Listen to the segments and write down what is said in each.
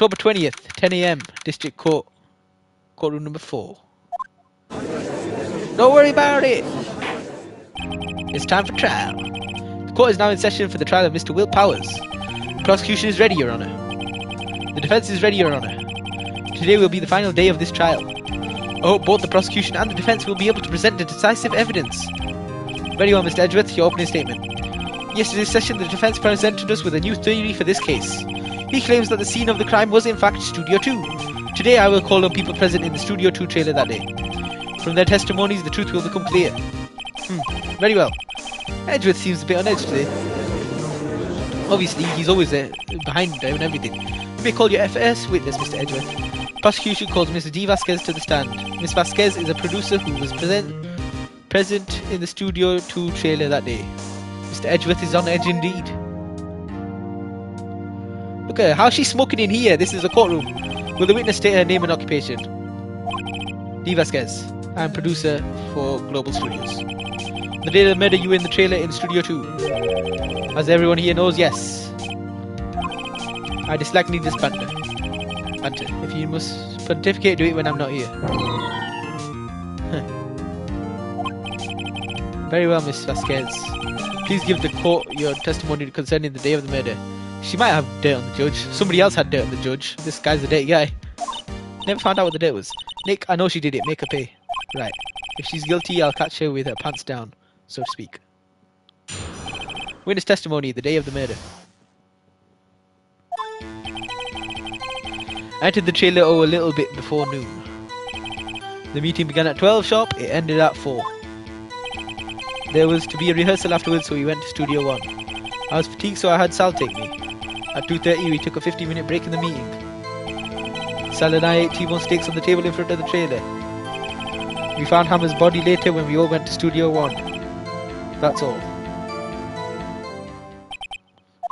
October 20th, 10 a.m. District Court, courtroom number 4. Don't worry about it. It's time for trial. The court is now in session for the trial of Mr. Will Powers. The prosecution is ready, Your Honour. The defence is ready, Your Honour. Today will be the final day of this trial. I hope both the prosecution and the defence will be able to present the decisive evidence. Very well, Mr. Edgeworth, your opening statement. Yesterday's session, the defence presented us with a new theory for this case. He claims that the scene of the crime was in fact Studio 2. Today I will call on people present in the Studio 2 trailer that day. From their testimonies, the truth will become clear. Very well. Edgeworth seems a bit on edge today. Obviously, he's always there, behind them and everything. You may call your first witness, Mr. Edgeworth. Prosecution calls Mrs. D. Vasquez to the stand. Miss Vasquez is a producer who was present in the Studio 2 trailer that day. Mr. Edgeworth is on edge indeed. Look at her, how's she smoking in here? This is a courtroom. Will the witness state her name and occupation? D. Vasquez. I am producer for Global Studios. The day of the murder, you were in the trailer in Studio 2. As everyone here knows, yes. I dislike needless banter. If you must pontificate, do it when I'm not here. Very well, Miss Vasquez. Please give the court your testimony concerning the day of the murder. She might have dirt on the judge. Somebody else had dirt on the judge. This guy's a dirty guy. Never found out what the dirt was. Nick, I know she did it. Make her pay. Right. If she's guilty, I'll catch her with her pants down, so to speak. Witness testimony, the day of the murder. I entered the trailer a little bit before noon. The meeting began at 12 sharp, it ended at 4. There was to be a rehearsal afterwards, so we went to Studio 1. I was fatigued, so I had Sal take me. At 2:30 we took a 50-minute break in the meeting. Sal and I ate T-bone steaks on the table in front of the trailer. We found Hammer's body later when we all went to Studio 1. That's all.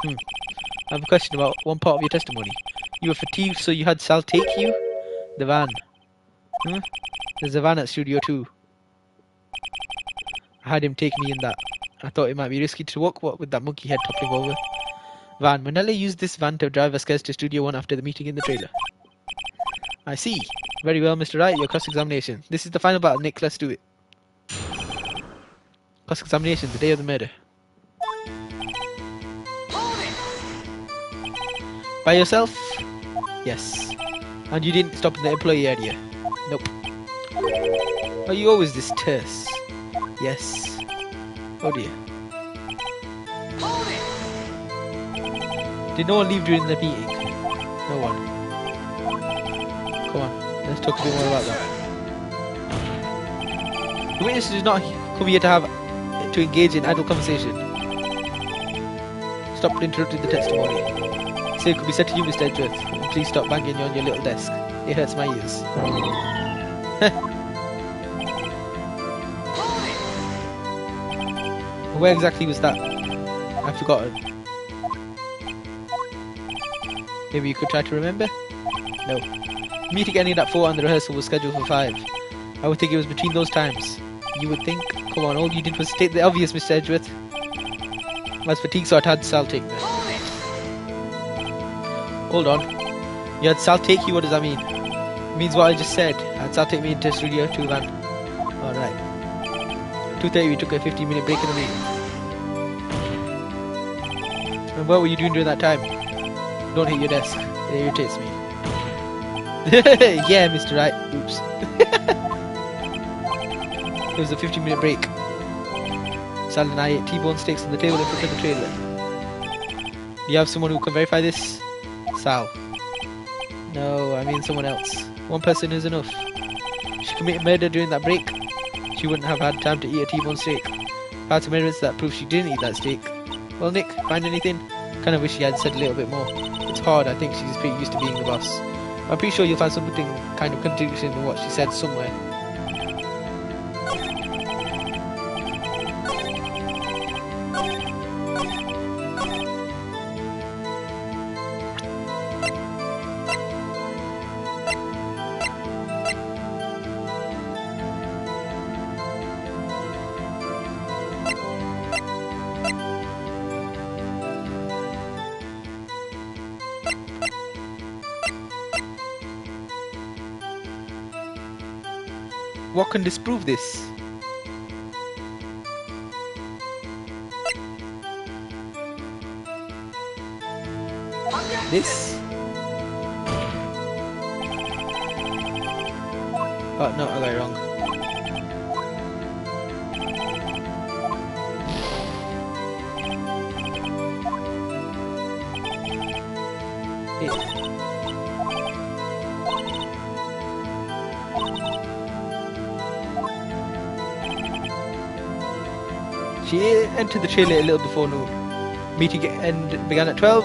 I have a question about one part of your testimony. You were fatigued, so you had Sal take you? The van. There's a van at Studio 2. I had him take me in that. I thought it might be risky to walk with that monkey head toppling over. Van. Manella used this van to drive Vasquez to Studio 1 after the meeting in the trailer. I see. Very well, Mr. Wright, your cross-examination. This is the final battle, Nick. Let's do it. Cross-examination, the day of the murder. By yourself? Yes. And you didn't stop in the employee area? Nope. Are you always this terse? Yes. Oh dear. Did no one leave during the meeting? No one. Come on, let's talk a bit more about that. The witness does not come here to engage in idle conversation. Stop interrupting the testimony. Same could be said to you, Mr. Edgeworth. And please stop banging on your little desk. It hurts my ears. Where exactly was that? I've forgotten. Maybe you could try to remember? No. The meeting ended at 4 and the rehearsal was scheduled for 5. I would think it was between those times. You would think? Come on, all you did was state the obvious, Mr. Edgeworth. I was fatigued, so I had Sal take me. Hold on. You had Sal take you? What does that mean? It means what I just said. I had Sal take me into Studio 2 van. Alright. 2:30 we took a 15-minute break in the meeting. And what were you doing during that time? Don't hit your desk. It irritates me. Yeah, Mr. Wright. Oops. It was a 15-minute break. Sal and I ate T-bone steaks on the table in front of the trailer. Do you have someone who can verify this? Sal. No, I mean someone else. One person is enough. She committed murder during that break. She wouldn't have had time to eat a T-bone steak. I had some evidence that proves she didn't eat that steak. Well, Nick, find anything? Kind of wish she had said a little bit more. It's hard, I think she's pretty used to being the boss. I'm pretty sure you'll find something kind of contradiction in what she said somewhere. What can disprove this? This? Oh no, I got it wrong. She entered the trailer a little before noon. Meeting began at 12,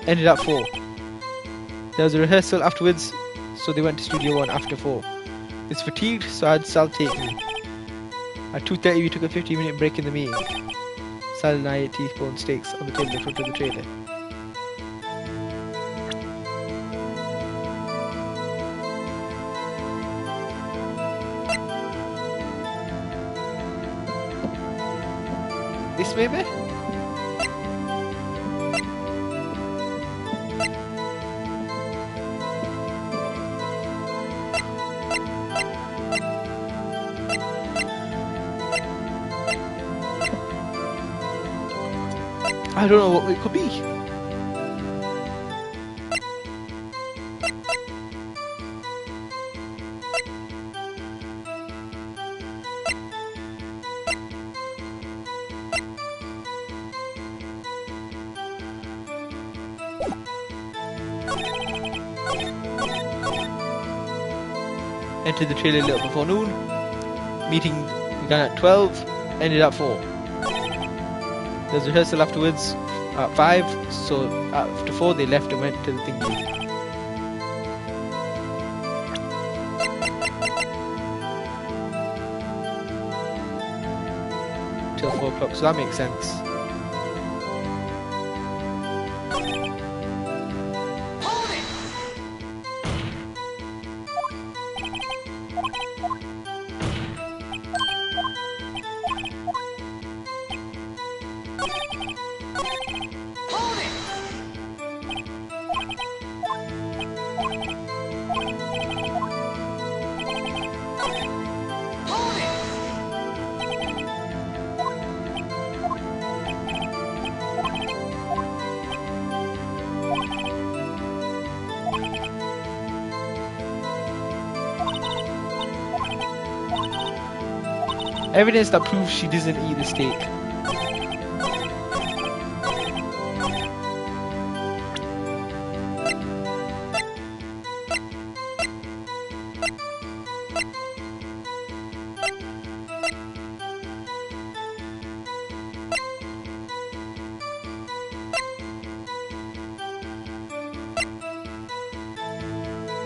ended at 4. There was a rehearsal afterwards, so they went to Studio 1 after 4. It's fatigued, so I had Sal take me. At 2:30 we took a 15-minute break in the meeting. Sal and I ate T-bone steaks on the table in front of the trailer. This maybe? I don't know what it could be. Entered the trailer a little before noon. Meeting began at 12, ended at 4. There was a rehearsal afterwards at 5, so after 4 they left and went to the thingy. Till 4 o'clock, so that makes sense. Evidence that proves she doesn't eat the steak.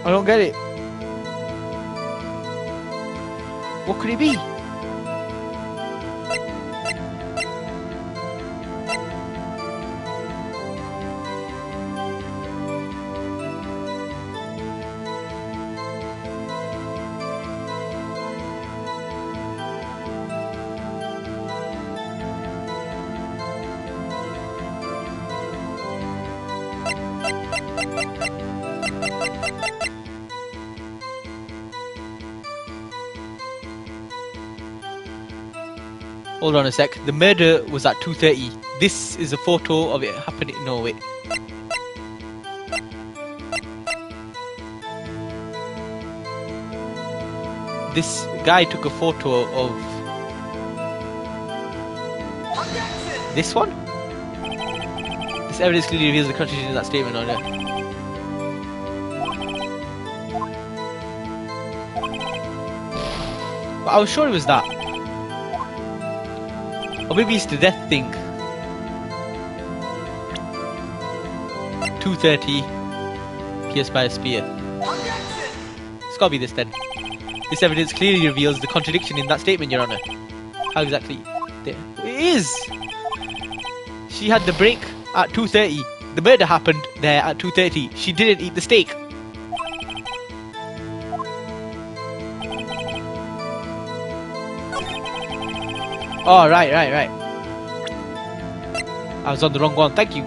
I don't get it. What could it be? Hold on a sec. The murder was at 2:30. This is a photo of it happening. No, wait. This guy took a photo of this one. This evidence clearly reveals the contradiction in that statement on it. But I was sure it was that. Or maybe it's the death thing. 2:30. Pierced by a spear. It's gotta be this then. This evidence clearly reveals the contradiction in that statement, Your Honour. How exactly? There. It is! She had the break at 2:30. The murder happened there at 2:30. She didn't eat the steak. Oh, right. I was on the wrong one, thank you.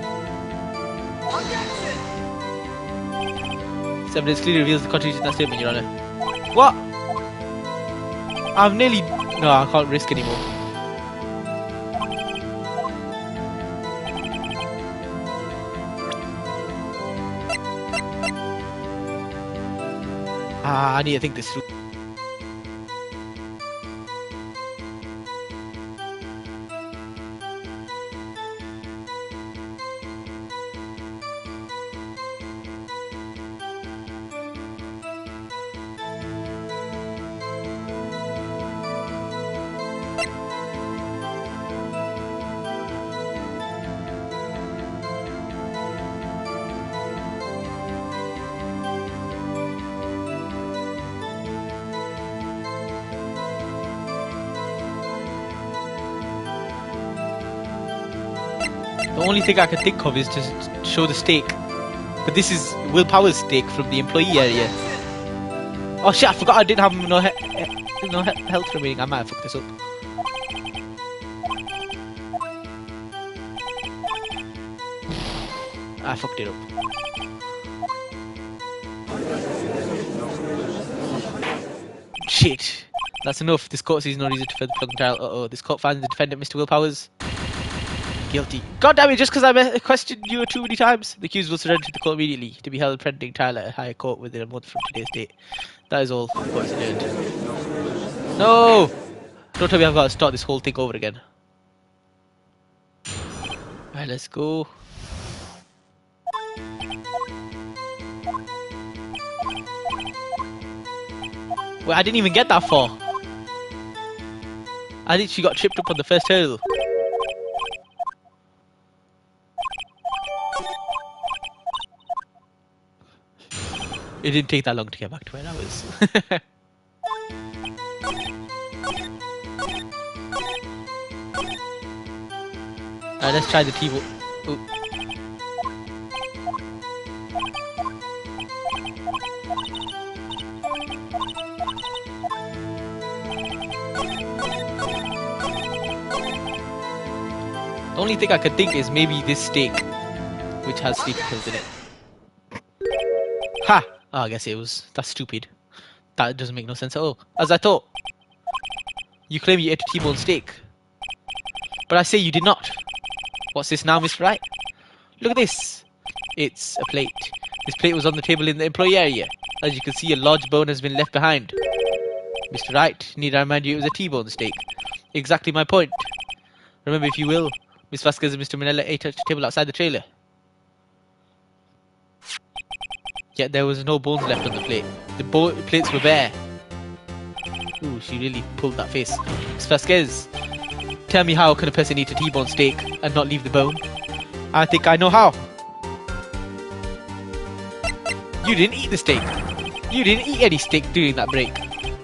This evidence clearly reveals the contradiction in that statement, Your Honour. What? I'm nearly... No, I can't risk anymore. I need to think this through. The only thing I can think of is to show the stake. But this is Will Power's stake from the employee area. Oh shit, I forgot I didn't have no health remaining. I might have fucked this up. I fucked it up. Shit. That's enough. This court sees no reason to further plug and trial. Uh-oh. This court finds the defendant, Mr. Will Powers, guilty. God damn it, just because I questioned you too many times. The accused will surrender to the court immediately to be held pending trial at a higher court within a month from today's date. That is all. Court is adjourned. No! Don't tell me I've got to start this whole thing over again. Alright, let's go. Wait, I didn't even get that far. I think she got tripped up on the first hurdle. It didn't take that long to get back to where I was. Alright, let's try the T-ball. The only thing I could think is maybe this steak, which has sleeping pills in it. Ha! Oh, I guess it was. That's stupid. That doesn't make no sense at all. As I thought. You claim you ate a T-bone steak. But I say you did not. What's this now, Mr. Wright? Look at this. It's a plate. This plate was on the table in the employee area. As you can see, a large bone has been left behind. Mr. Wright, need I remind you it was a T-bone steak? Exactly my point. Remember, if you will, Miss Vasquez and Mr. Manella ate at the table outside the trailer. Yet there was no bones left on the plate. The plates were bare. Ooh, she really pulled that face. Miss Vasquez, tell me, how can a person eat a T-bone steak and not leave the bone? I think I know how. You didn't eat the steak. You didn't eat any steak during that break.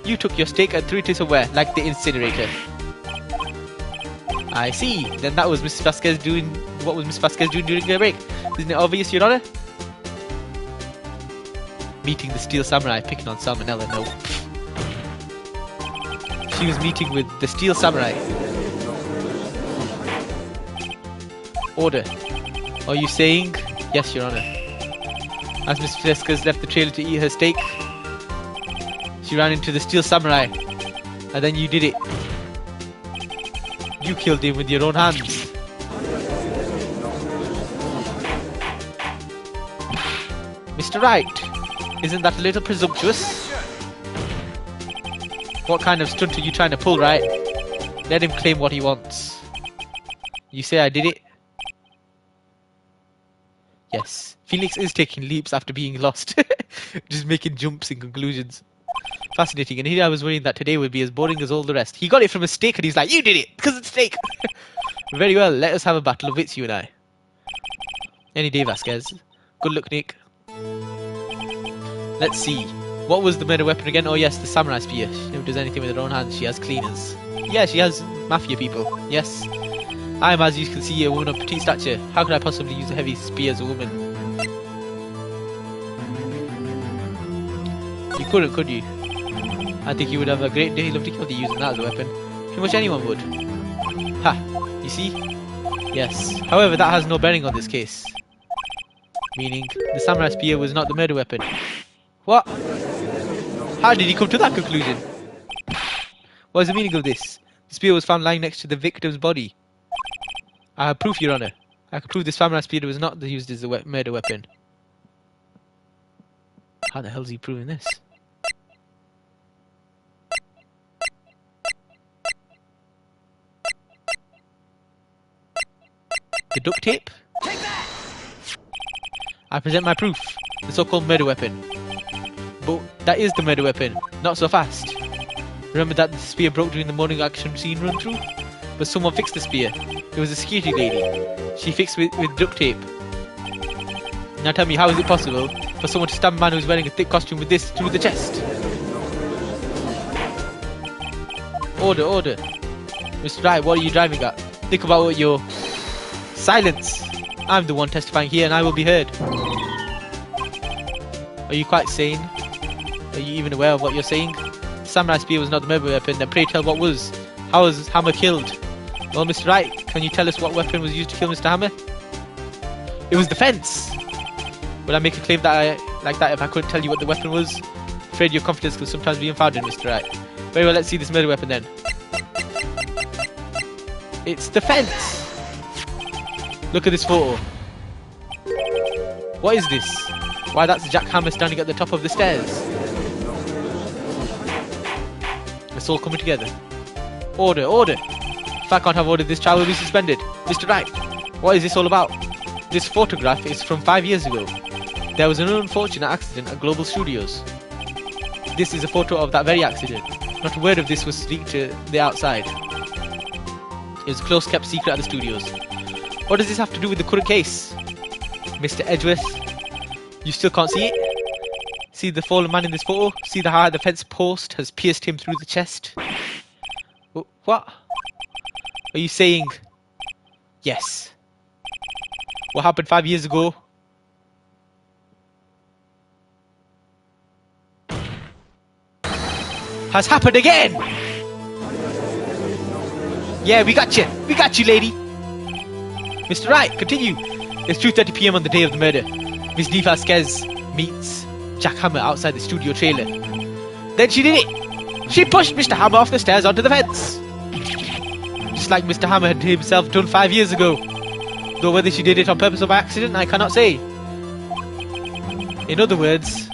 You took your steak and threw it somewhere, like the incinerator. I see. Then that was Miss Vasquez doing... What was Miss Vasquez doing during her break? Isn't it obvious, Your Honor? Meeting the Steel Samurai, picking on Salmonella, no. She was meeting with the Steel Samurai. Order. Are you saying? Yes, Your Honor. As Miss Vasquez left the trailer to eat her steak, she ran into the Steel Samurai. And then you did it. You killed him with your own hands. Mr. Wright, isn't that a little presumptuous? What kind of stunt are you trying to pull, Wright? Let him claim what he wants. You say I did it? Yes. Phoenix is taking leaps after being lost. Just making jumps in conclusions. Fascinating, and here I was worrying that today would be as boring as all the rest. He got it from a steak and he's like, you did it, because it's steak. Very well, let us have a battle of wits, you and I. Any day, Vasquez. Good luck, Nick. Let's see. What was the murder weapon again? Oh yes, the samurai spear. She never does anything with her own hands. She has cleaners. Yeah, she has mafia people. Yes. I am, as you can see, a woman of petite stature. How could I possibly use a heavy spear as a woman? You couldn't, could you? I think you would have a great deal of difficulty using that as a weapon. Pretty much anyone would. Ha! You see? Yes. However, that has no bearing on this case. Meaning, the samurai spear was not the murder weapon. What? How did he come to that conclusion? What is the meaning of this? The spear was found lying next to the victim's body. I have proof, Your Honor. I can prove this samurai spear was not used as a murder weapon. How the hell is he proving this? The duct tape? I present my proof. The so-called murder weapon. But that is the murder weapon. Not so fast. Remember that the spear broke during the morning action scene run through? But someone fixed the spear. It was a security lady. She fixed it with duct tape. Now tell me, how is it possible for someone to stab a man who's wearing a thick costume with this through the chest? Order, order. Mr. Wright, what are you driving at? Think about what you're... Silence! I'm the one testifying here and I will be heard. Are you quite sane? Are you even aware of what you're saying? The samurai spear was not the murder weapon, then pray tell what was. How was Hammer killed? Well, Mr. Wright, can you tell us what weapon was used to kill Mr. Hammer? It was the fence! Would I make a claim like that if I couldn't tell you what the weapon was? Afraid your confidence can sometimes be unfounded, Mr. Wright. Very well, let's see this murder weapon then. It's the fence! Look at this photo. What is this? Why, that's Jack Hammer standing at the top of the stairs. It's all coming together. Order, order! If I can't have ordered, this child will be suspended. Mr. Wright, what is this all about? This photograph is from 5 years ago. There was an unfortunate accident at Global Studios. This is a photo of that very accident. Not a word of this was leaked to the outside. It was a close kept secret at the studios. What does this have to do with the current case? Mr. Edgeworth, you still can't see it? See the fallen man in this photo? See how the fence post has pierced him through the chest? What? Are you saying... Yes. What happened 5 years ago? Has happened again! Yeah, we got you! We got you, lady! Mr. Wright, continue! It's 2:30 PM on the day of the murder. Miss D. Vasquez meets Jack Hammer outside the studio trailer. Then she did it! She pushed Mr. Hammer off the stairs onto the fence! Just like Mr. Hammer had himself done 5 years ago. Though whether she did it on purpose or by accident, I cannot say. In other words,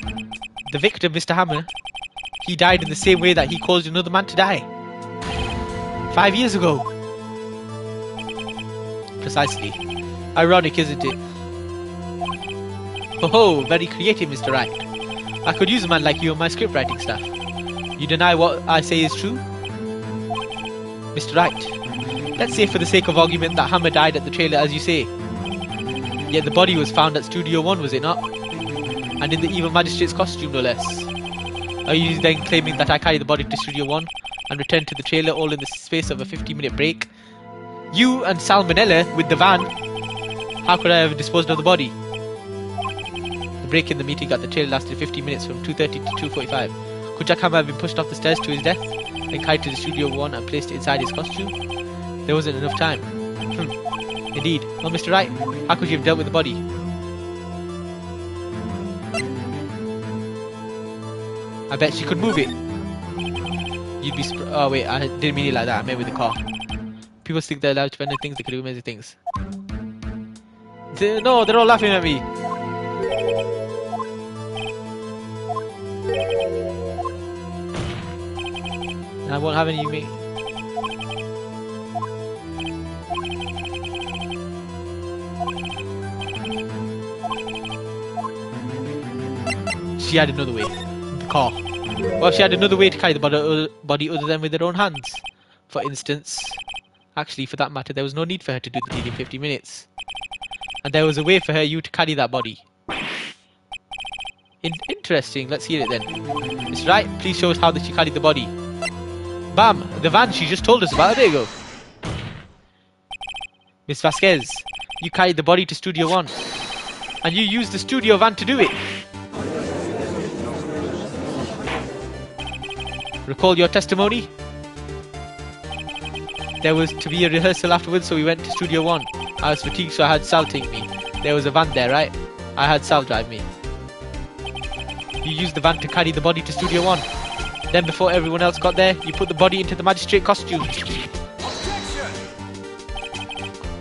the victim, Mr. Hammer, he died in the same way that he caused another man to die. 5 years ago. Precisely. Ironic, isn't it? Ho, very creative, Mr. Wright. I could use a man like you on my script writing staff. You deny what I say is true? Mr. Wright, let's say for the sake of argument that Hammer died at the trailer as you say. Yet the body was found at Studio 1, was it not? And in the evil magistrate's costume, no less. Are you then claiming that I carried the body to Studio 1 and returned to the trailer all in the space of a 50-minute break? You and Salmonella with the van. How could I have disposed of the body? The break in the meeting at the trailer lasted 50 minutes from 2:30 to 2:45. Could Jack Hammer have been pushed off the stairs to his death, then carried to the Studio 1 and placed inside his costume? There wasn't enough time. Indeed. Well, Mr. Wright, how could you have dealt with the body? I bet she could move it. You'd be oh wait, I didn't mean it like that. I meant with the car. People think they're allowed to invent things, they can do amazing things. No, they're all laughing at me. And I won't have any me. She had another way. The car. Well, she had another way to carry the body other than with her own hands. For instance, actually, for that matter, there was no need for her to do the deed in 50 minutes. And there was a way for you to carry that body. Interesting, let's hear it then. Mr. Wright, please show us how that she carried the body. Bam! The van she just told us about a bit ago. Miss Vasquez, you carried the body to Studio 1. And you used the studio van to do it. Recall your testimony? There was to be a rehearsal afterwards, so we went to Studio 1. I was fatigued, so I had Sal take me. There was a van there, right? I had Sal drive me. You used the van to carry the body to Studio 1. Then before everyone else got there, you put the body into the magistrate costume.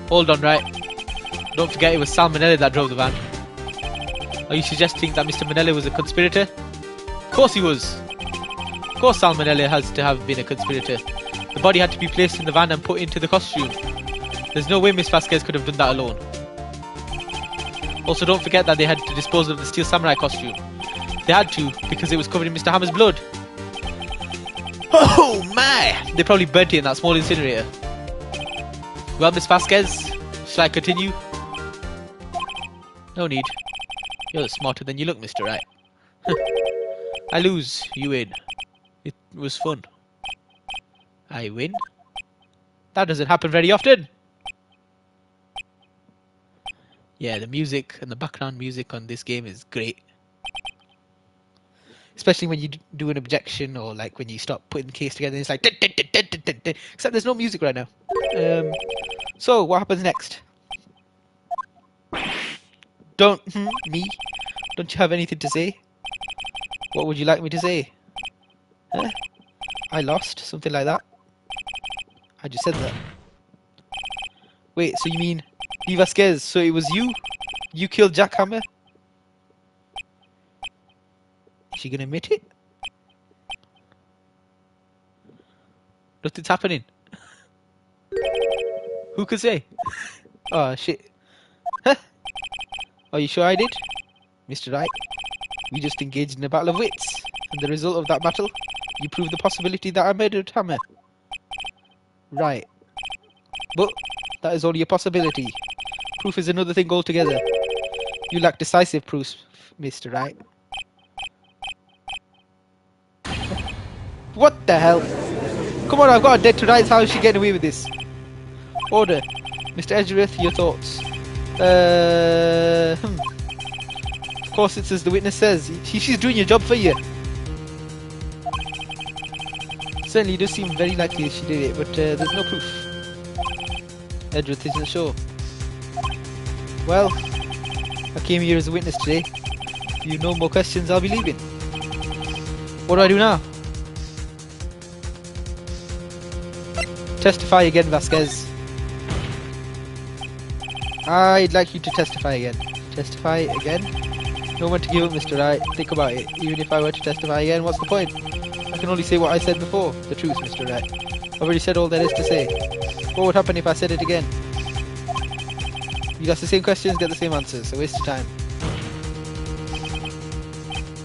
Hold on, right. Don't forget it was Sal Manelli that drove the van. Are you suggesting that Mr. Manelli was a conspirator? Of course he was. Of course Sal Manelli has to have been a conspirator. The body had to be placed in the van and put into the costume. There's no way Miss Vasquez could have done that alone. Also, don't forget that they had to dispose of the Steel Samurai costume. They had to, because it was covered in Mr. Hammer's blood. Oh my! They probably burnt it in that small incinerator. Well, Miss Vasquez, shall I continue? No need. You're smarter than you look, Mr. Wright. I lose, you win. It was fun. I win? That doesn't happen very often. Yeah, the music and the background music on this game is great. Especially when you do an objection or like when you start putting the case together, it's like dun, dun, dun, dun, dun, dun. Except there's no music right now. So what happens next? Don't me? Don't you have anything to say? What would you like me to say? Huh? I lost, something like that. I just said that. Wait, so you mean D. Vasquez? So it was you? You killed Jack Hammer? Is she gonna admit it? Nothing's happening. Who could say? Oh shit. Huh? Are you sure I did? Mr. Wright, we just engaged in a battle of wits, and the result of that battle, you proved the possibility that I murdered Hammer. Right. But that is only a possibility. Proof is another thing altogether. You lack decisive proof, Mr. Wright. What the hell? Come on, I've got a dead to rights. How is she getting away with this? Order. Mr. Edgeworth, your thoughts. Of course it's as the witness says. She's doing your job for you. Certainly it does seem very likely she did it, but there's no proof. Edgeworth isn't sure. Well, I came here as a witness today. If you have no more questions, I'll be leaving. What do I do now? Testify again, Vasquez. I'd like you to testify again. Testify again? No one to give up, Mr. Wright. Think about it. Even if I were to testify again, what's the point? I can only say what I said before. The truth, Mr. Wright. I've already said all there is to say. What would happen if I said it again? You ask the same questions, get the same answers. A waste of time.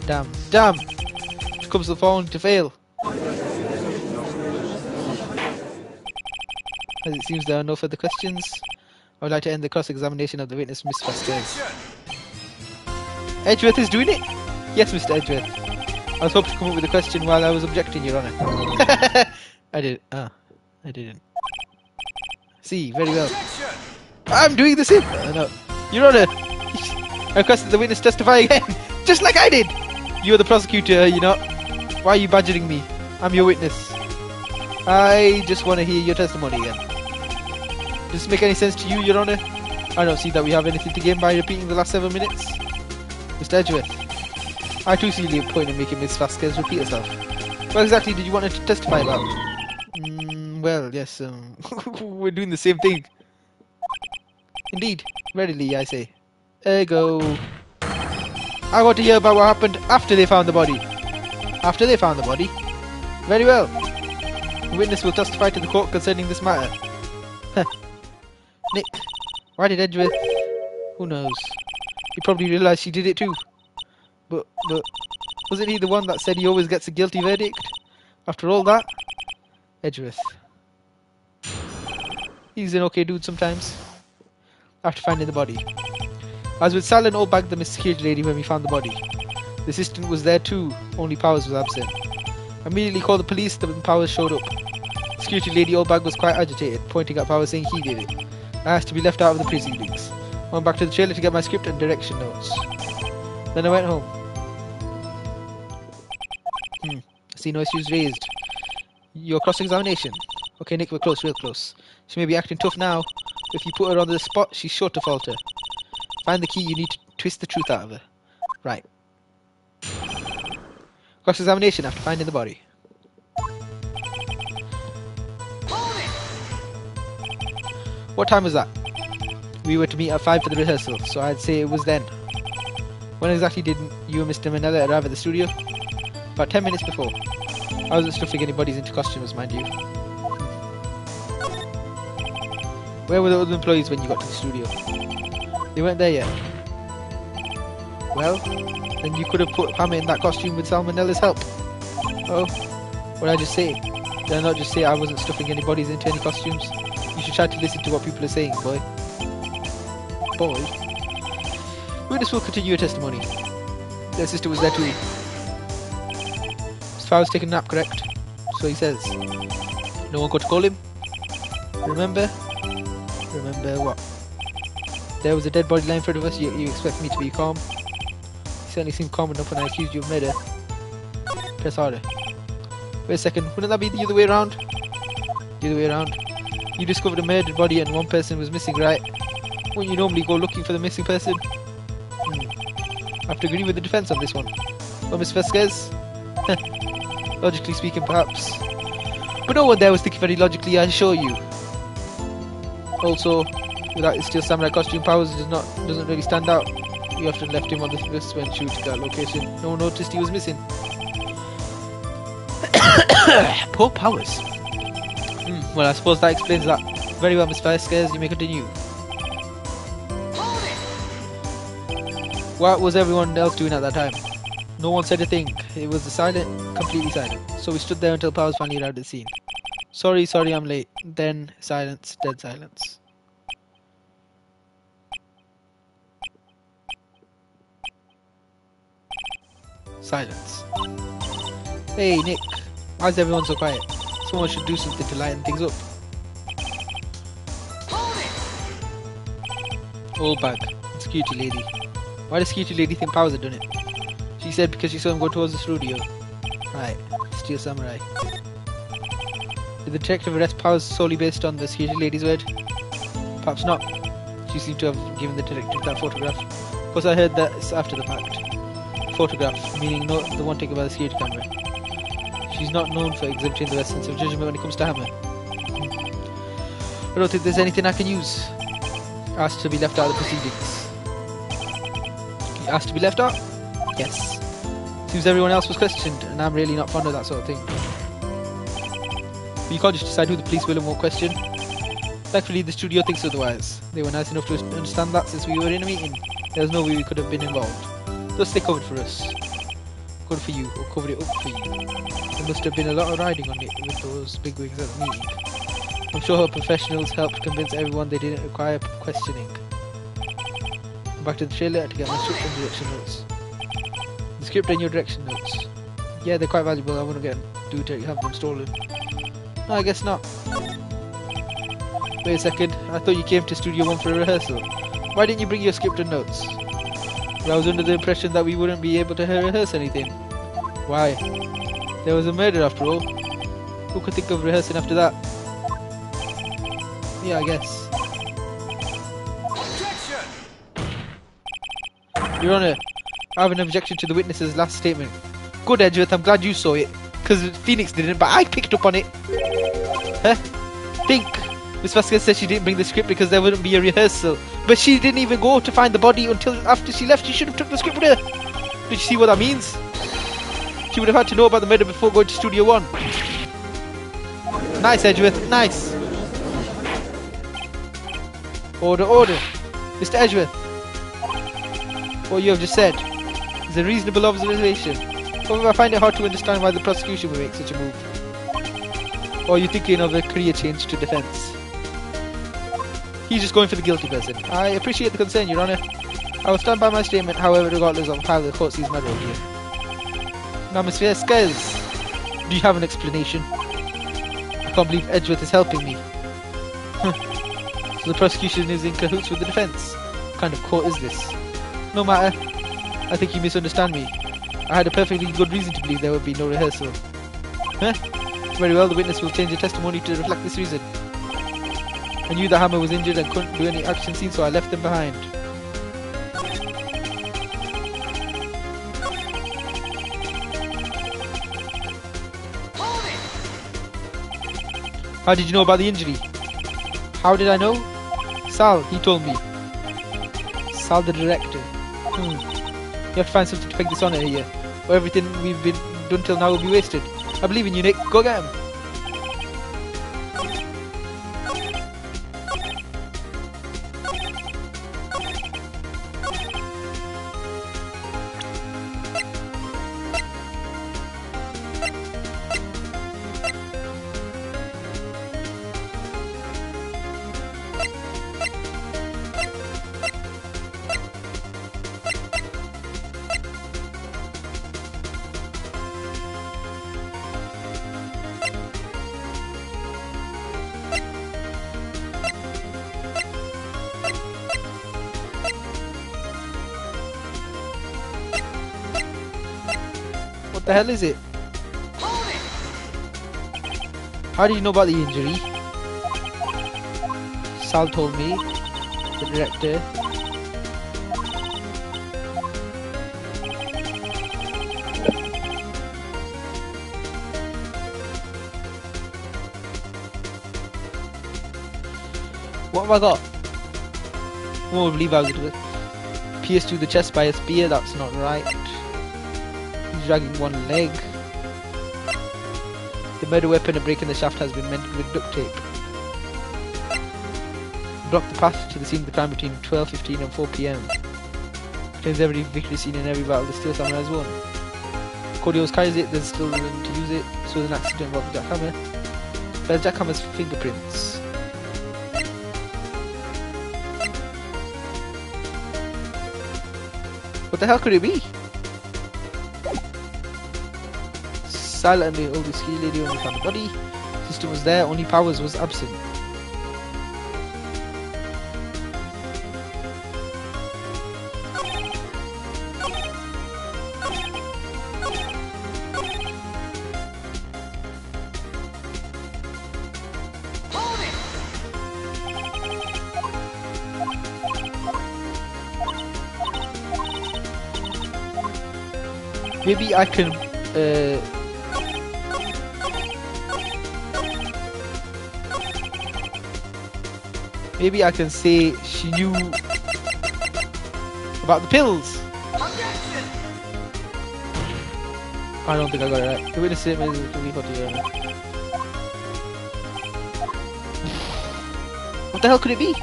Damn. Damn! Which comes the phone to fail. As it seems there are no further questions, I would like to end the cross-examination of the witness, Miss Vasquez. Edgeworth is doing it? Yes, Mr. Edgeworth. I was hoping to come up with a question while I was objecting, Your Honour. I did. Ah, I didn't. See, very well. I'm doing the same. No. Your Honour, I requested the witness testify again, just like I did. You're the prosecutor, you know. Why are you badgering me? I'm your witness. I just want to hear your testimony again. Does this make any sense to you, Your Honour? I don't see that we have anything to gain by repeating the last 7 minutes. Mr. Edgeworth, I too see the point in making Miss Vasquez repeat herself. What exactly did you want her to testify about? Well, yes, we're doing the same thing. Indeed, readily, I say. Ergo. I want to hear about what happened after they found the body. After they found the body? Very well. The witness will testify to the court concerning this matter. Huh. Nick, why did Edgeworth? Who knows? He probably realised she did it too. But wasn't he the one that said he always gets a guilty verdict? After all that? Edgeworth. He's an okay dude sometimes. After finding the body. I was with Sal and Oldbag, the security lady, when we found the body. The assistant was there too, only Powers was absent. I immediately called the police, then Powers showed up. Security lady Oldbag was quite agitated, pointing at Powers saying he did it. I asked to be left out of the proceedings. I went back to the trailer to get my script and direction notes. Then I went home. I see no issues raised. Your cross-examination. Okay, Nick, we're close, real close. She may be acting tough now, but if you put her on the spot, she's sure to falter. Find the key, you need to twist the truth out of her. Right. Cross-examination after finding the body. What time was that? We were to meet at 5 for the rehearsal, so I'd say it was then. When exactly did you and Mr. Manella arrive at the studio? About 10 minutes before. I wasn't stuffing any bodies into costumes, mind you. Where were the other employees when you got to the studio? They weren't there yet. Well, then you could have put Hammer in that costume with Salmonella's help. Oh, what did I just say? Did I not just say I wasn't stuffing any bodies into any costumes? You should try to listen to what people are saying, boy. Boy? Witness will continue your testimony. Their sister was there too. Mr. Fowler's taking a nap, correct? So he says. No one got to call him? Remember? Remember what? There was a dead body lying in front of us, yet you expect me to be calm? You certainly seemed calm enough when I accused you of murder. Press harder. Wait a second, wouldn't that be the other way around? The other way around? You discovered a murdered body and one person was missing, right? Wouldn't you normally go looking for the missing person? I have to agree with the defense on this one. Well, Miss Vasquez? Logically speaking, perhaps. But no one there was thinking very logically, I assure you. Also, without his steel samurai costume powers, doesn't really stand out. You often left him on the bus when shooting that location. No one noticed he was missing. Poor powers. Well, I suppose that explains that. Very well, Miss Vasquez, you may continue. What was everyone else doing at that time? No one said a thing. It was completely silent. So we stood there until Powers finally arrived at the scene. Sorry, I'm late. Then silence, dead silence. Silence. Hey, Nick. Why is everyone so quiet? Someone should do something to lighten things up. Old bag. Security lady. Why does security lady think Powers had done it? She said because she saw him go towards the studio. Right. Steel samurai. Did the detective arrest Powers solely based on the security lady's word? Perhaps not. She seemed to have given the detective that photograph. Of course I heard that it's after the fact. Photograph, meaning not the one taken by the security camera. She's not known for exhibiting the best sense of judgment when it comes to Hammer. I don't think there's anything I can use. Asked to be left out of the proceedings. Asked to be left out? Yes. Seems everyone else was questioned, and I'm really not fond of that sort of thing. But you can't just decide who the police will and won't question. Thankfully, the studio thinks otherwise. They were nice enough to understand that since we were in a meeting. There was no way we could have been involved. Thus they covered for us. Covered for you, or covered it up for you. There must have been a lot of riding on it with those bigwigs at the meeting. I'm sure her professionals helped convince everyone they didn't require questioning. I'm back to the trailer to get my script and direction notes. The script and your direction notes. Yeah, they're quite valuable. I wouldn't do it till you have them stolen. No, I guess not. Wait a second. I thought you came to Studio 1 for a rehearsal. Why didn't you bring your script and notes? Well, I was under the impression that we wouldn't be able to rehearse anything. Why? There was a murder after all. Who could think of rehearsing after that? Yeah, I guess. Objection! Your Honour, I have an objection to the witness's last statement. Good, Edgeworth, I'm glad you saw it. Because Phoenix didn't, but I picked up on it. Huh? Think. Miss Vasquez said she didn't bring the script because there wouldn't be a rehearsal. But she didn't even go to find the body until after she left. She should have took the script with her. Did you see what that means? She would have had to know about the murder before going to Studio 1. Nice, Edgeworth, nice. Order, order. Mr. Edgeworth. What you have just said is a reasonable observation. However, I find it hard to understand why the prosecution would make such a move. Or are you thinking of a career change to defence? He's just going for the guilty person. I appreciate the concern, Your Honour. I will stand by my statement, however, regardless of how the court sees my role here. Now, Miss Vasquez, do you have an explanation? I can't believe Edgeworth is helping me. So the prosecution is in cahoots with the defence. What kind of court is this? No matter. I think you misunderstand me. I had a perfectly good reason to believe there would be no rehearsal. Huh? Very well, the witness will change the testimony to reflect this reason. I knew that Hammer was injured and couldn't do any action scene, so I left him behind. How did you know about the injury? How did I know? Sal, he told me. Sal, the director. You have to find something to peg this on here, or everything we've been done till now will be wasted. I believe in you, Nick. Go get him. What the hell is it? How do you know about the injury? Sal told me, the director. What have I got? Won't believe I was going to pierce through the chest by a spear. That's not right. He's dragging one leg. The murder weapon and break in the shaft has been mended with duct tape. Block the path to the scene of the crime between 12:15 and 4 PM. Claims every victory scene in every battle the Steel Samurai has won. Cody always carries it, there's still room to use it, so there's an accident involving Jack Hammer. There's Jack Hammer's fingerprints. What the hell could it be? Silent and the oldest ski lady only found the body. System was there, only Powers was absent. Maybe I can maybe I can say she knew about the pills. I don't think I got it right. The witness statement is to be put together. What the hell could it be?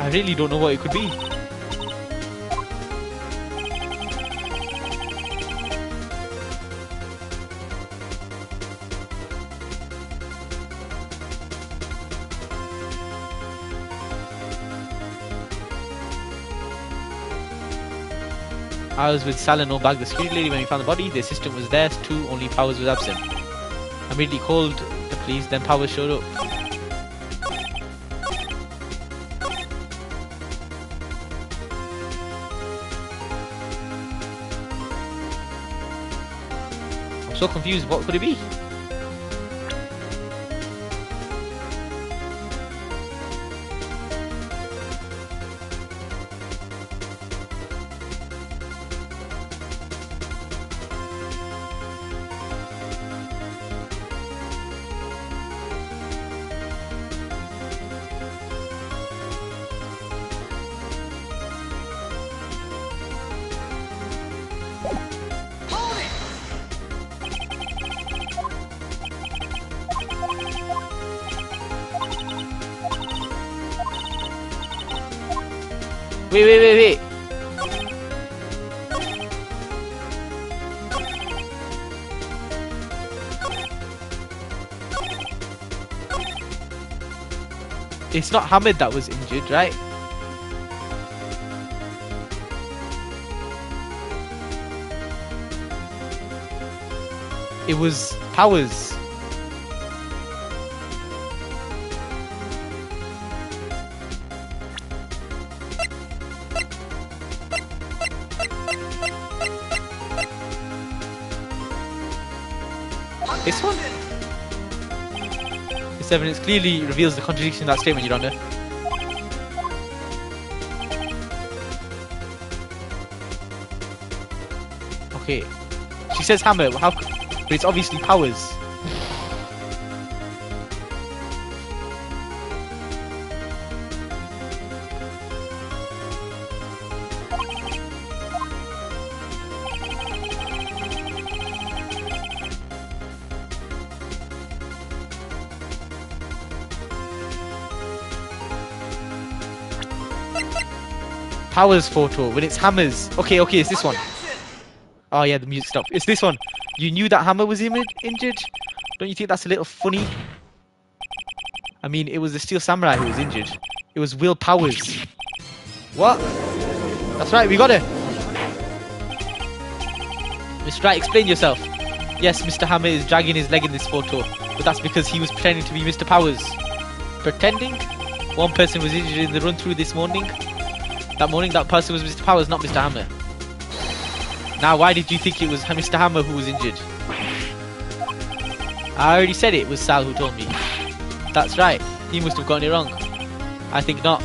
I really don't know what it could be. I was with Sal and Obag, the security lady, when we found the body. The assistant was there too, only Powers was absent. I immediately called the police, then Powers showed up. I'm so confused, what could it be? Wait. It's not Hamid that was injured, right? It was Powers. This one? This evidence clearly reveals the contradiction in that statement, Your Honour. Okay. She says Hammer, how, but it's obviously Powers. Powers photo when it's Hammer's. Okay, it's this one. Oh yeah, the music stopped. It's this one. You knew that Hammer was injured? Don't you think that's a little funny? I mean, it was the Steel Samurai who was injured. It was Will Powers. What? That's right, we got it. Mr. Wright, explain yourself. Yes, Mr. Hammer is dragging his leg in this photo, but that's because he was pretending to be Mr. Powers. Pretending? One person was injured in the run-through this morning. That person was Mr. Powers, not Mr. Hammer. Now, why did you think it was Mr. Hammer who was injured? I already said it was Sal who told me. That's right, he must have gotten it wrong. I think not.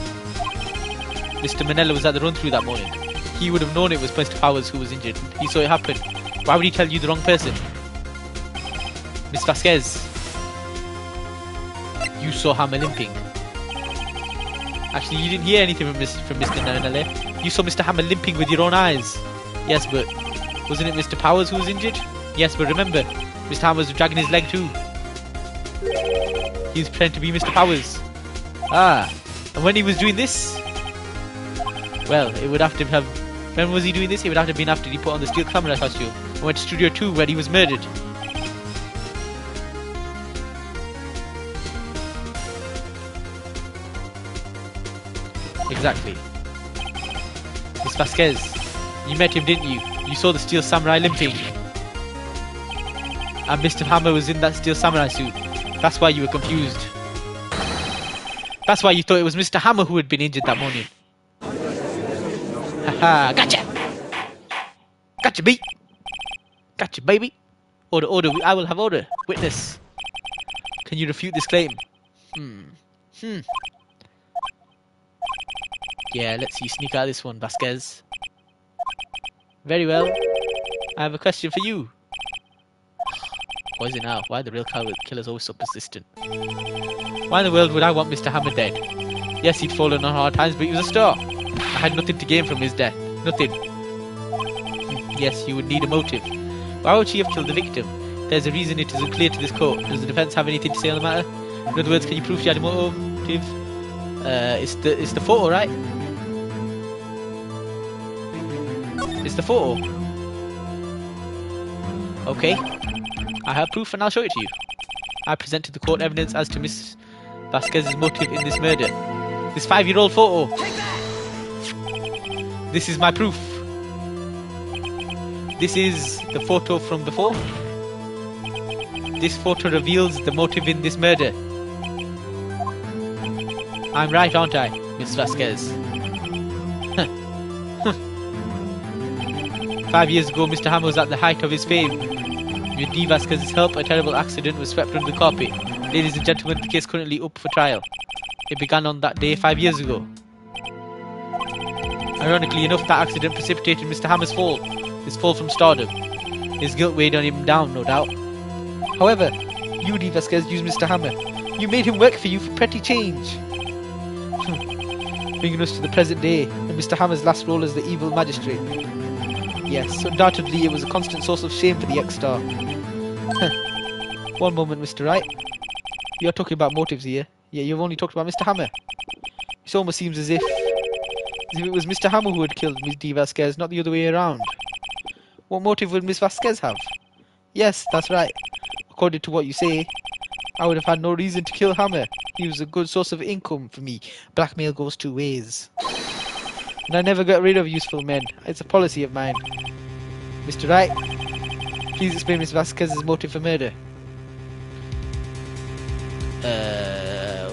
Mr. Manella was at the run-through that morning. He would have known it was Mr. Powers who was injured. He saw it happen. Why would he tell you the wrong person? Miss Vasquez. You saw Hammer limping. Actually, you didn't hear anything from Mr. Nanale. You saw Mr. Hammer limping with your own eyes. Yes, but wasn't it Mr. Powers who was injured? Yes, but remember, Mr. Hammer was dragging his leg too. He was pretending to be Mr. Powers. Ah, and when he was doing this? Well, it would have to have... When was he doing this? It would have to have been after he put on the Steel Samurai costume and went to Studio 2 where he was murdered. Exactly. Miss Vasquez, you met him, didn't you? You saw the Steel Samurai limping. And Mr. Hammer was in that Steel Samurai suit. That's why you were confused. That's why you thought it was Mr. Hammer who had been injured that morning. Haha, gotcha! Gotcha, beat! Gotcha, baby! Order, I will have order. Witness. Can you refute this claim? Yeah, let's see, sneak out this one, Vasquez. Very well. I have a question for you. What is it now? Why are the real killers always so persistent? Why in the world would I want Mr. Hammer dead? Yes, he'd fallen on hard times, but he was a star. I had nothing to gain from his death. Nothing. Yes, you would need a motive. Why would she have killed the victim? There's a reason it is unclear to this court. Does the defense have anything to say on the matter? In other words, can you prove she had a motive? It's the photo, right? It's the photo. Okay. I have proof and I'll show it to you. I present to the court evidence as to Miss Vasquez's motive in this murder. This 5-year-old photo. This is my proof. This is the photo from before. This photo reveals the motive in this murder. I'm right, aren't I, Miss Vasquez? 5 years ago, Mr. Hammer was at the height of his fame. With D. Vasquez's help, a terrible accident was swept under the carpet. Ladies and gentlemen, the case currently up for trial. It began on that day 5 years ago. Ironically enough, that accident precipitated Mr. Hammer's fall. His fall from stardom. His guilt weighed on him down, no doubt. However, you, D. Vasquez, used Mr. Hammer. You made him work for you for petty change. Bringing us to the present day, and Mr. Hammer's last role as the evil magistrate. Yes, undoubtedly it was a constant source of shame for the ex-star. One moment, Mr. Wright. You're talking about motives here. Yeah, you've only talked about Mr. Hammer. It almost seems as if it was Mr. Hammer who had killed Miss D. Vasquez, not the other way around. What motive would Miss Vasquez have? Yes, that's right. According to what you say, I would have had no reason to kill Hammer. He was a good source of income for me. Blackmail goes two ways. And I never got rid of useful men. It's a policy of mine. Mr. Wright, please explain Miss Vasquez's motive for murder.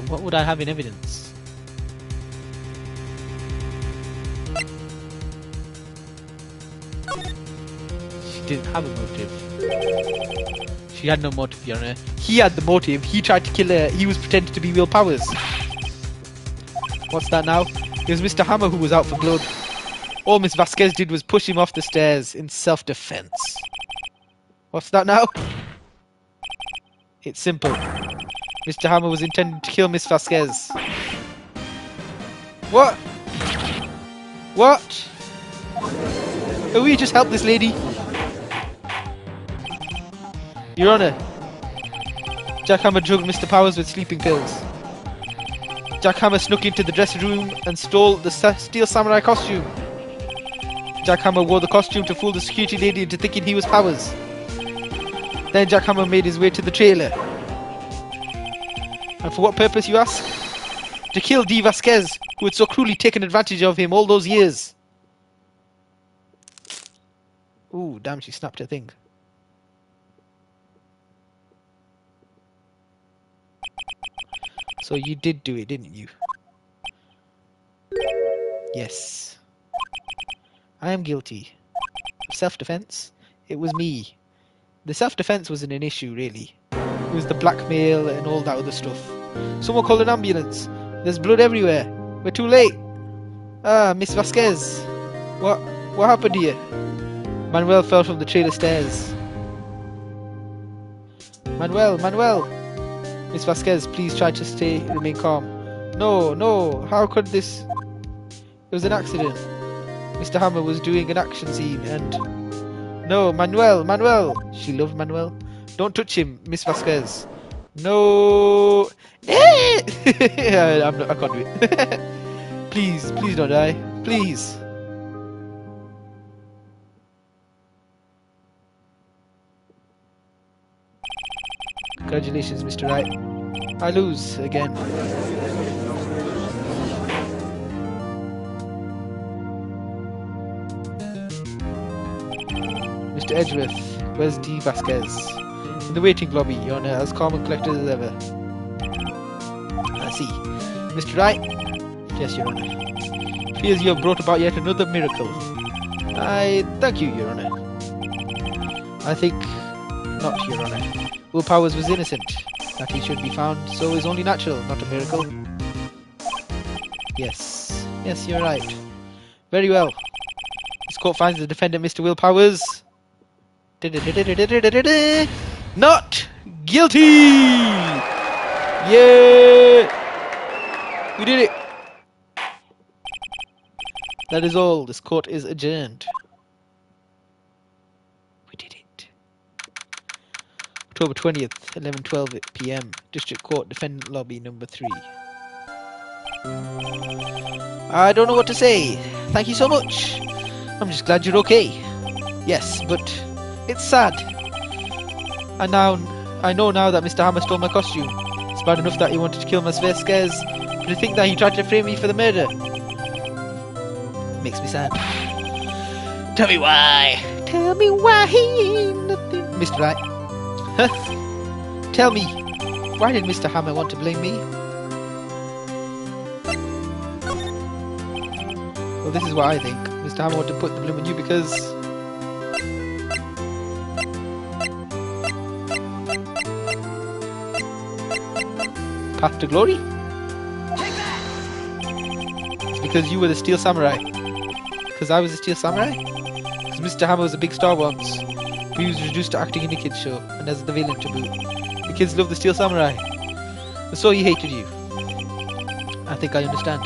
What would I have in evidence? She didn't have a motive. She had no motive, Your Honor. He had the motive. He tried to kill her. He was pretending to be Will Powers. What's that now? It was Mr. Hammer who was out for blood. All Miss Vasquez did was push him off the stairs in self-defense. What's that now? It's simple. Mr. Hammer was intending to kill Miss Vasquez. What? What? Can we just help this lady? Your Honor, Jack Hammer drugged Mr. Powers with sleeping pills. Jack Hammer snuck into the dressing room and stole the steel samurai costume. Jack Hammer wore the costume to fool the security lady into thinking he was Powers. Then Jack Hammer made his way to the trailer. And for what purpose, you ask? To kill Dee Vasquez, who had so cruelly taken advantage of him all those years. Ooh, damn, she snapped her thing. So you did do it, didn't you? Yes. I am guilty. Of self-defense? It was me. The self-defense wasn't an issue, really. It was the blackmail and all that other stuff. Someone called an ambulance. There's blood everywhere. We're too late. Ah, Miss Vasquez. What happened here? Manuel fell from the trailer stairs. Manuel! Miss Vasquez, please try to remain calm. No, how could this... It was an accident. Mr. Hammer was doing an action scene and... No, Manuel! She loved Manuel. Don't touch him, Miss Vasquez. No... I can't do it. Please don't die. Please. Congratulations, Mr. Wright. I lose again. Mr. Edgeworth, where's Dee Vasquez? In the waiting lobby, Your Honor, as calm and collected as ever. I see. Mr. Wright? Yes, Your Honor. It appears you have brought about yet another miracle. I thank you, Your Honor. I think not, Your Honor. Will Powers was innocent. That he should be found so is only natural, not a miracle. Yes, you're right. Very well. This court finds the defendant, Mr. Will Powers, not guilty! Yeah! We did it! That is all. This court is adjourned. We did it. October 20th, 11:12 PM. District Court, Defendant Lobby number 3. I don't know what to say. Thank you so much. I'm just glad you're okay. Yes, but it's sad. And now I know now that Mr. Hammer stole my costume. It's bad enough that he wanted to kill Miss Vasquez, but to think that he tried to frame me for the murder makes me sad. Tell me why. Tell me why he ain't nothing. Mr. Wright. Huh? Tell me, why did Mr. Hammer want to blame me? Well, this is what I think. Mr. Hammer wanted to put the blame on you because... Path to glory? It's because you were the Steel Samurai. Because I was a Steel Samurai? Because Mr. Hammer was a big star once. But he was reduced to acting in a kids show, and as the villain to boot. The kids loved the Steel Samurai. And so he hated you. I think I understand.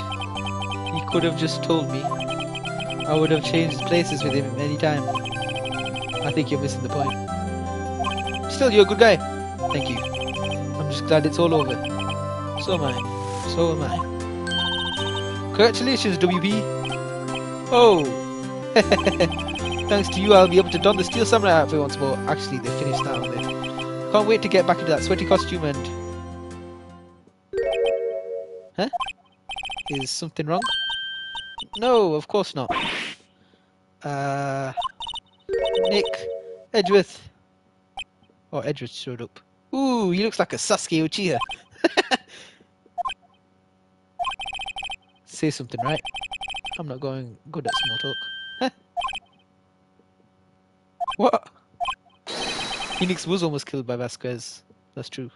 He could have just told me. I would have changed places with him any time. I think you're missing the point. Still, you're a good guy. Thank you. I'm just glad it's all over. So am I. So am I. Congratulations, WP. Oh. Thanks to you, I'll be able to don the Steel Samurai outfit once more. Actually, they finished that, haven't they? Can't wait to get back into that sweaty costume and Huh? Is something wrong? No, of course not. Nick, Edgeworth. Oh, Edgeworth showed up. Ooh, he looks like a Sasuke Uchiha. Say something, right? I'm not going good at small talk. Huh? What? Phoenix was almost killed by Vasquez. That's true.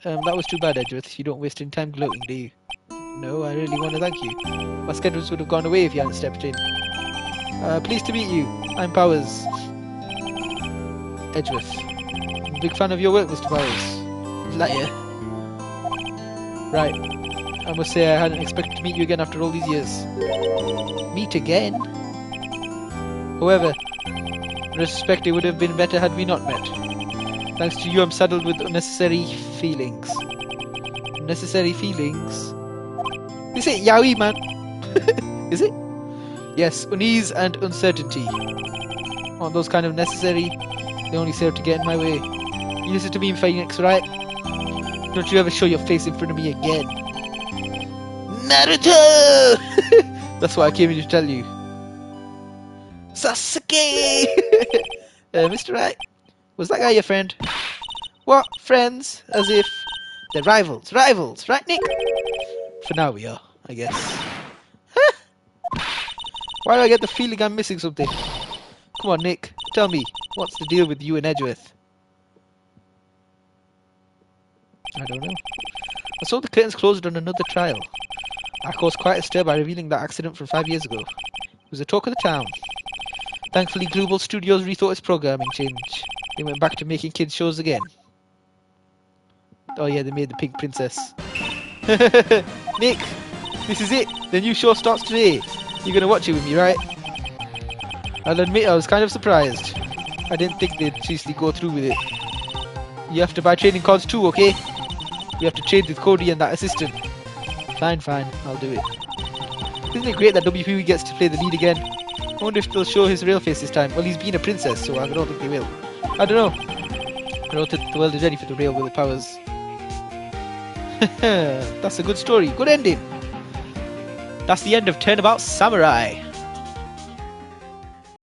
That was too bad, Edgeworth. You don't waste any time gloating, do you? No, I really want to thank you. Vasquez would have gone away if you hadn't stepped in. Pleased to meet you. I'm Powers. Edgeworth. I'm a big fan of your work, Mr. Powers. Is that you? Right. I must say I hadn't expected to meet you again after all these years. Meet again? However, in retrospect, it would have been better had we not met. Thanks to you, I'm saddled with unnecessary feelings. Unnecessary feelings? Is it yaoi, man? Is it? Yes, unease and uncertainty. Aren't those kind of necessary? They only serve to get in my way. You listen to me, Phoenix, right? Don't you ever show your face in front of me again. Naruto! That's what I came here to tell you. Sasuke! Mr. Wright, was that guy your friend? What? Friends? As if they're rivals. Rivals, right, Nick? For now we are, I guess. Huh? Why do I get the feeling I'm missing something? Come on, Nick, tell me, what's the deal with you and Edgeworth? I don't know. I saw the curtains closed on another trial. I caused quite a stir by revealing that accident from 5 years ago. It was the talk of the town. Thankfully, Global Studios rethought its programming change. They went back to making kids shows again. Oh yeah, they made the Pink Princess. Nick, this is it. The new show starts today. You're gonna watch it with me, right? I'll admit I was kind of surprised. I didn't think they'd seriously go through with it. You have to buy training cards too, okay? We have to trade with Cody and that assistant. Fine, I'll do it. Isn't it great that WPW gets to play the lead again? I wonder if they'll show his real face this time. Well, he's been a princess, so I don't think they will. I don't know. I don't think the world is ready for the real Will Powers. That's a good story. Good ending. That's the end of Turnabout Samurai.